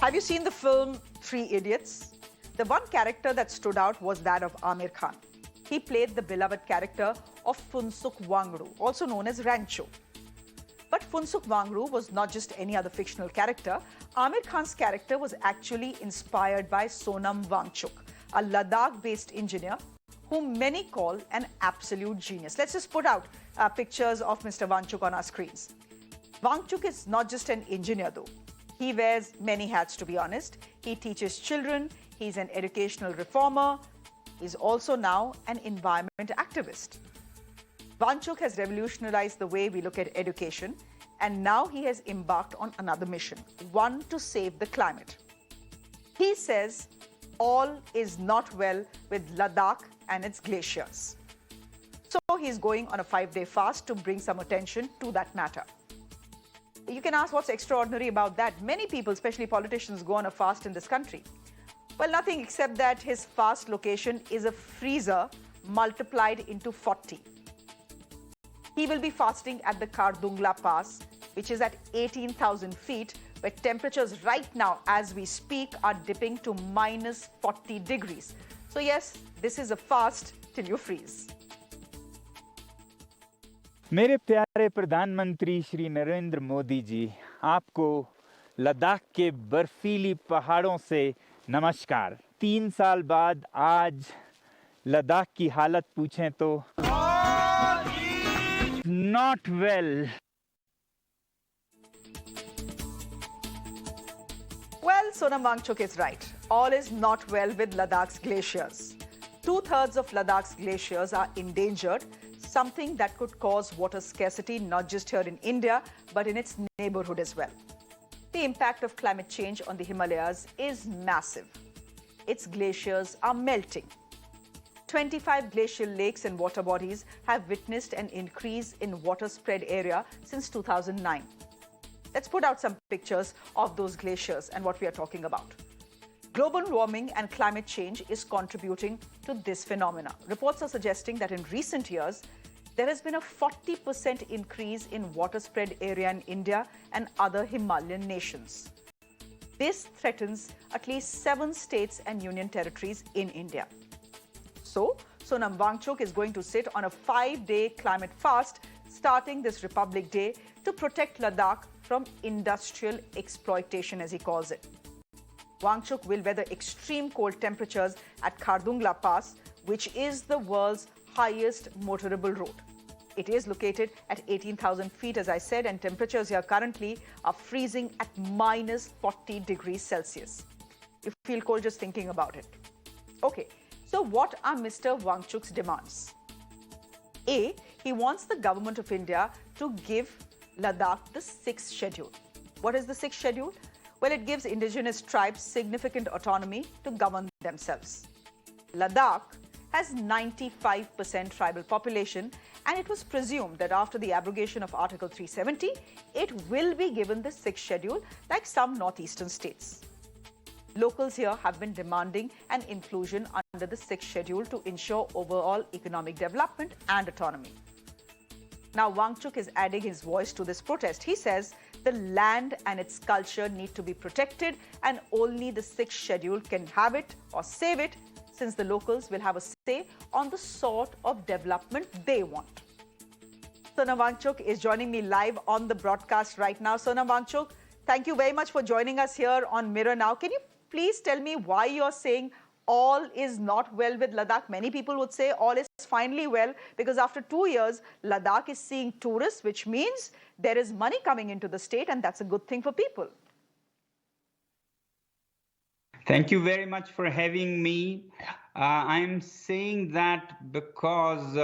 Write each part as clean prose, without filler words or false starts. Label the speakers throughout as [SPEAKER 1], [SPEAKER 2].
[SPEAKER 1] Have you seen the film Three Idiots? The one character that stood out was that of Amir Khan. He played the beloved character of Funsuk Wangru, also known as Rancho. But Funsuk Wangru was not just any other fictional character. Amir Khan's character was actually inspired by Sonam Wangchuk, a Ladakh-based engineer whom many call an absolute genius. Let's just put out pictures of Mr. Wangchuk on our screens. Wangchuk is not just an engineer though. He wears many hats, to be honest. He teaches children, he's an educational reformer, he's also now an environment activist. Wangchuk has revolutionized the way we look at education, and now he has embarked on another mission, one to save the climate. He says all is not well with Ladakh and its glaciers. So he's going on a 5-day fast to bring some attention to that matter. You can ask what's extraordinary about that. Many people, especially politicians, go on a fast in this country. Well, nothing except that his fast location is a freezer multiplied into 40. He will be fasting at the Khardung Pass, which is at 18,000 feet, where temperatures right now, as we speak, are dipping to minus 40 degrees. So yes, this is a fast till you freeze.
[SPEAKER 2] मेरे प्यारे प्रधानमंत्री श्री नरेंद्र मोदी जी, आपको लद्दाख के बर्फीली पहाड़ों से नमस्कार। 3 साल बाद आज लद्दाख की हालत पूछें तो not well.
[SPEAKER 1] Well, Sonam Wangchuk is right. All is not well with Ladakh's glaciers. 2/3 of Ladakh's glaciers are endangered, something that could cause water scarcity not just here in India, but in its neighborhood as well. The impact of climate change on the Himalayas is massive. Its glaciers are melting. 25 glacial lakes and water bodies have witnessed an increase in water spread area since 2009. Let's put out some pictures of those glaciers and what we are talking about. Global warming and climate change is contributing to this phenomena. Reports are suggesting that in recent years, there has been a 40% increase in water spread area in India and other Himalayan nations. This threatens at least 7 states and union territories in India. So, Sonam Wangchuk is going to sit on a 5-day climate fast starting this Republic Day to protect Ladakh from industrial exploitation, as he calls it. Wangchuk will weather extreme cold temperatures at Khardung Pass, which is the world's highest motorable road. It is located at 18,000 feet, as I said, and temperatures here currently are freezing at minus 40 degrees Celsius. You feel cold just thinking about it. Okay, so what are Mr. Wangchuk's demands? A, he wants the government of India to give Ladakh the 6th schedule. What is the 6th schedule? Well, it gives indigenous tribes significant autonomy to govern themselves. Ladakh has 95% tribal population, and it was presumed that after the abrogation of Article 370, it will be given the 6th schedule like some northeastern states. Locals here have been demanding an inclusion under the 6th schedule to ensure overall economic development and autonomy. Now, Wangchuk is adding his voice to this protest. He says the land and its culture need to be protected, and only the 6th schedule can have it or save it, since the locals will have a say on the sort of development they want. Sonam Wangchuk is joining me live on the broadcast right now. Sonam Wangchuk, thank you very much for joining us here on Mirror Now. Can you please tell me why you're saying all is not well with Ladakh? Many people would say all is finally well, because after 2 years, Ladakh is seeing tourists, which means there is money coming into the state, and that's a good thing for people.
[SPEAKER 2] Thank you very much for having me. I'm saying that because,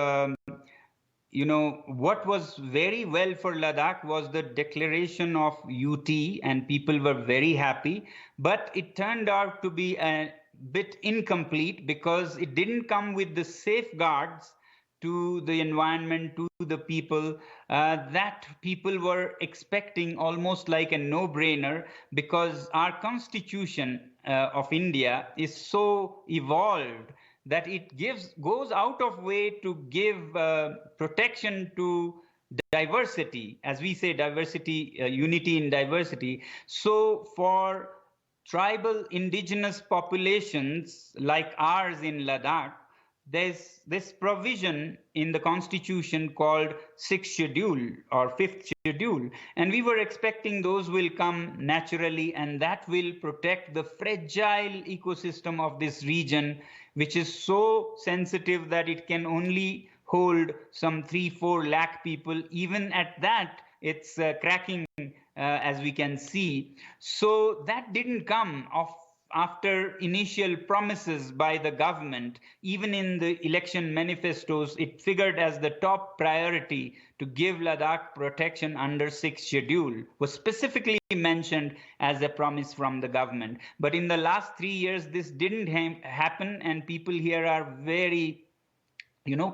[SPEAKER 2] what was very well for Ladakh was the declaration of UT, and people were very happy. But it turned out to be a bit incomplete because it didn't come with the safeguards to the environment, to the people, that people were expecting, almost like a no-brainer, because our constitution of India is so evolved that it goes out of way to give protection to diversity, as we say, diversity, unity in diversity. So for tribal indigenous populations like ours in Ladakh, there's this provision in the constitution called sixth schedule or fifth schedule, and we were expecting those will come naturally, and that will protect the fragile ecosystem of this region, which is so sensitive that it can only hold some 3-4 lakh people. Even at that, it's cracking, as we can see. So that didn't come off after initial promises by the government. Even in the election manifestos, it figured as the top priority to give Ladakh protection under sixth schedule, was specifically mentioned as a promise from the government. But in the last 3 years, this didn't happen, and people here are very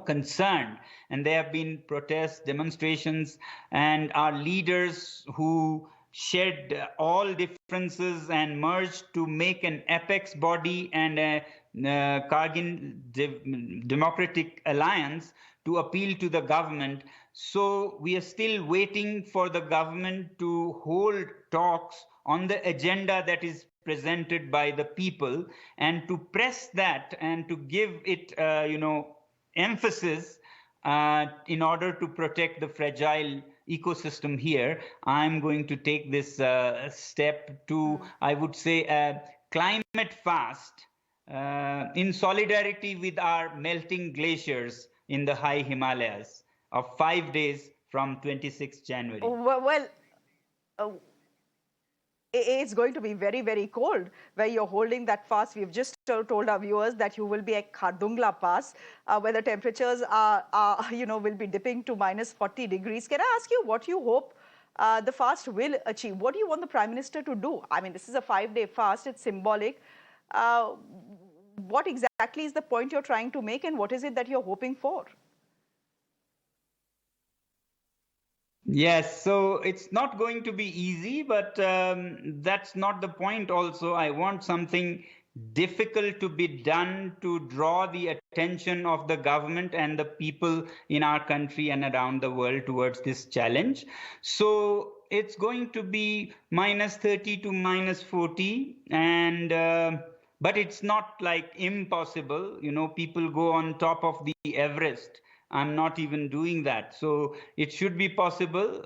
[SPEAKER 2] concerned, and there have been protests, demonstrations, and our leaders who shed all differences and merged to make an apex body and a Kargin Democratic Alliance to appeal to the government. So we are still waiting for the government to hold talks on the agenda that is presented by the people, and to press that and to give it emphasis in order to protect the fragile ecosystem here. I'm going to take this step to, I would say, climate fast in solidarity with our melting glaciers in the high Himalayas of 5 days from 26th January.
[SPEAKER 1] It's going to be very, very cold where you're holding that fast. We've just told our viewers that you will be at Khardungla Pass, where the temperatures will be dipping to minus 40 degrees. Can I ask you what you hope the fast will achieve? What do you want the Prime Minister to do? I mean, this is a 5-day fast. It's symbolic. What exactly is the point you're trying to make, and what is it that you're hoping for?
[SPEAKER 2] Yes, so it's not going to be easy, but that's not the point also. I want something difficult to be done to draw the attention of the government and the people in our country and around the world towards this challenge. So it's going to be minus 30 to minus 40, and but it's not like impossible. People go on top of the Everest. I'm not even doing that. So it should be possible.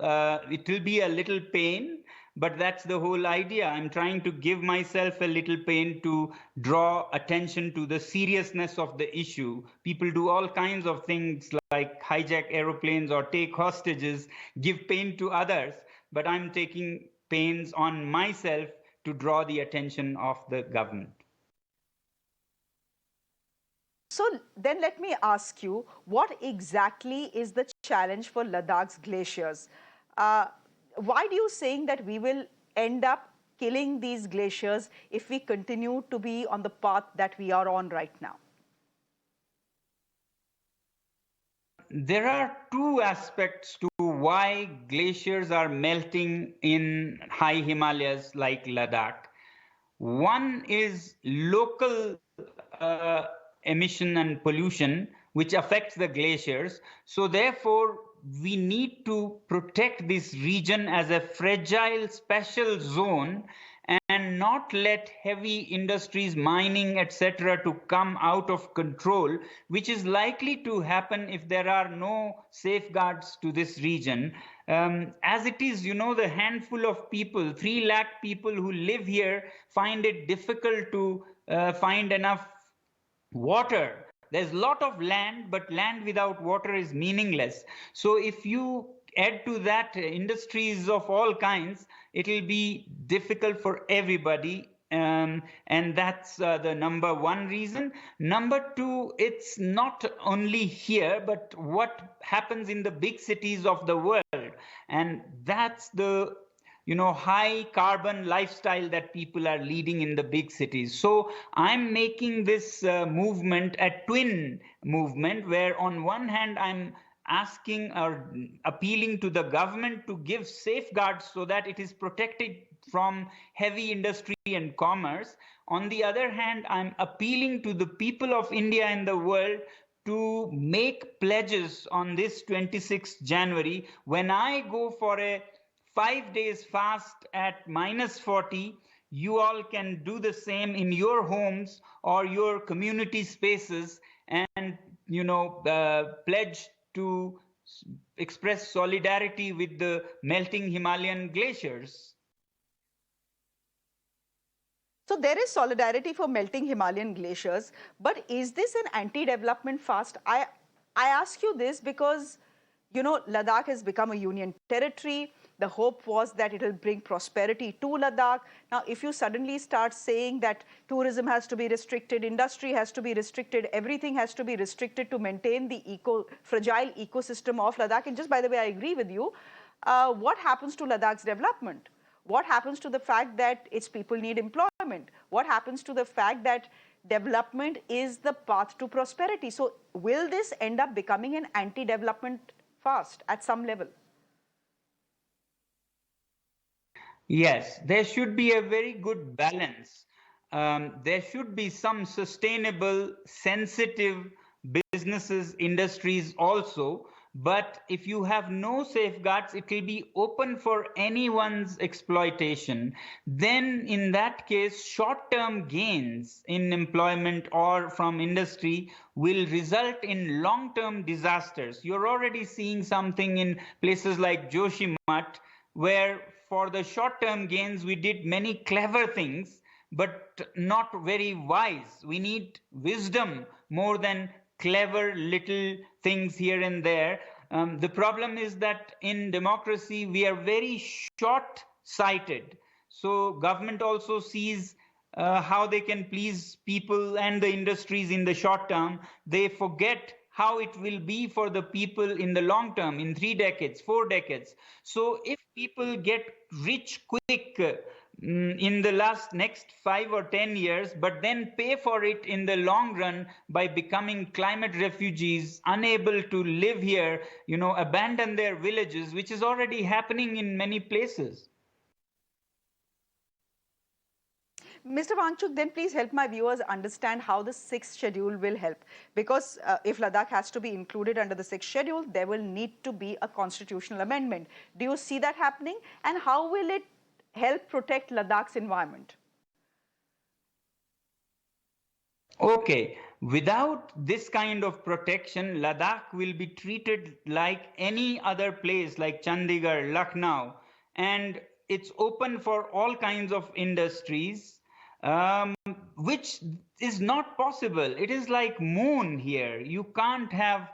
[SPEAKER 2] It will be a little pain, but that's the whole idea. I'm trying to give myself a little pain to draw attention to the seriousness of the issue. People do all kinds of things like hijack aeroplanes or take hostages, give pain to others, but I'm taking pains on myself to draw the attention of the government.
[SPEAKER 1] So then let me ask you, what exactly is the challenge for Ladakh's glaciers? Why do you saying that we will end up killing these glaciers if we continue to be on the path that we are on right now?
[SPEAKER 2] There are two aspects to why glaciers are melting in high Himalayas like Ladakh. One is local emission and pollution, which affects the glaciers. So therefore, we need to protect this region as a fragile special zone and not let heavy industries, mining, etc., to come out of control, which is likely to happen if there are no safeguards to this region. As it is, the handful of people, 3 lakh people who live here, find it difficult to find enough water. There's a lot of land, but land without water is meaningless. So if you add to that industries of all kinds, it will be difficult for everybody. And that's the number one reason. Number two, it's not only here, but what happens in the big cities of the world. And that's the high carbon lifestyle that people are leading in the big cities. So I'm making this movement a twin movement, where on one hand I'm asking or appealing to the government to give safeguards so that it is protected from heavy industry and commerce. On the other hand, I'm appealing to the people of India and the world to make pledges on this 26th January. When I go for a 5 days fast at minus 40, you all can do the same in your homes or your community spaces and, pledge to express solidarity with the melting Himalayan glaciers.
[SPEAKER 1] So there is solidarity for melting Himalayan glaciers, but is this an anti-development fast? I ask you this because, Ladakh has become a union territory. The hope was that it will bring prosperity to Ladakh. Now, if you suddenly start saying that tourism has to be restricted, industry has to be restricted, everything has to be restricted to maintain the fragile ecosystem of Ladakh, and just by the way, I agree with you, what happens to Ladakh's development? What happens to the fact that its people need employment? What happens to the fact that development is the path to prosperity? So will this end up becoming an anti-development fast at some level?
[SPEAKER 2] Yes, there should be a very good balance. There should be some sustainable, sensitive businesses, industries also. But if you have no safeguards, it will be open for anyone's exploitation. Then, in that case, short term gains in employment or from industry will result in long term disasters. You're already seeing something in places like Joshimath, where for the short term gains we did many clever things but not very wise. We need wisdom more than clever little things here and there. The problem is that in democracy we are very short sighted. So government also sees how they can please people and the industries in the short term. They forget how it will be for the people in the long term, in 3 decades, 4 decades. So if people get rich quick in the next 5 or 10 years, but then pay for it in the long run by becoming climate refugees, unable to live here, abandon their villages, which is already happening in many places.
[SPEAKER 1] Mr. Wangchuk, then please help my viewers understand how the 6th schedule will help. Because if Ladakh has to be included under the 6th schedule, there will need to be a constitutional amendment. Do you see that happening? And how will it help protect Ladakh's environment?
[SPEAKER 2] Okay, without this kind of protection, Ladakh will be treated like any other place like Chandigarh, Lucknow, and it's open for all kinds of industries, which is not possible. It is like moon here. You can't have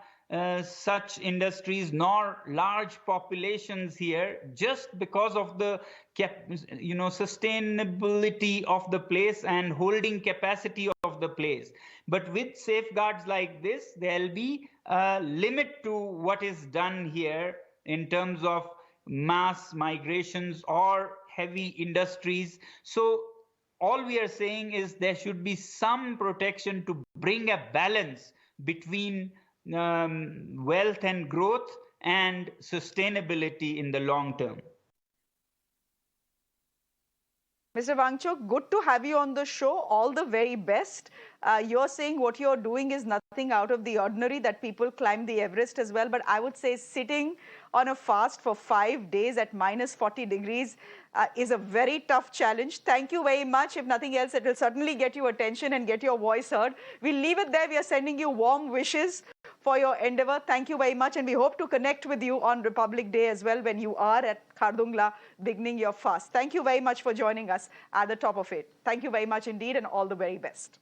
[SPEAKER 2] such industries nor large populations here just because of the sustainability of the place and holding capacity of the place. But with safeguards like this, there'll be a limit to what is done here in terms of mass migrations or heavy industries. So all we are saying is there should be some protection to bring a balance between wealth and growth and sustainability in the long term.
[SPEAKER 1] Mr. Wangchuk, good to have you on the show. All the very best. You're saying what you're doing is nothing out of the ordinary, that people climb the Everest as well. But I would say sitting on a fast for 5 days at minus 40 degrees is a very tough challenge. Thank you very much. If nothing else, it will certainly get your attention and get your voice heard. We'll leave it there. We are sending you warm wishes for your endeavor. Thank you very much. And we hope to connect with you on Republic Day as well when you are at Khardung beginning your fast. Thank you very much for joining us at the top of it. Thank you very much indeed, and all the very best.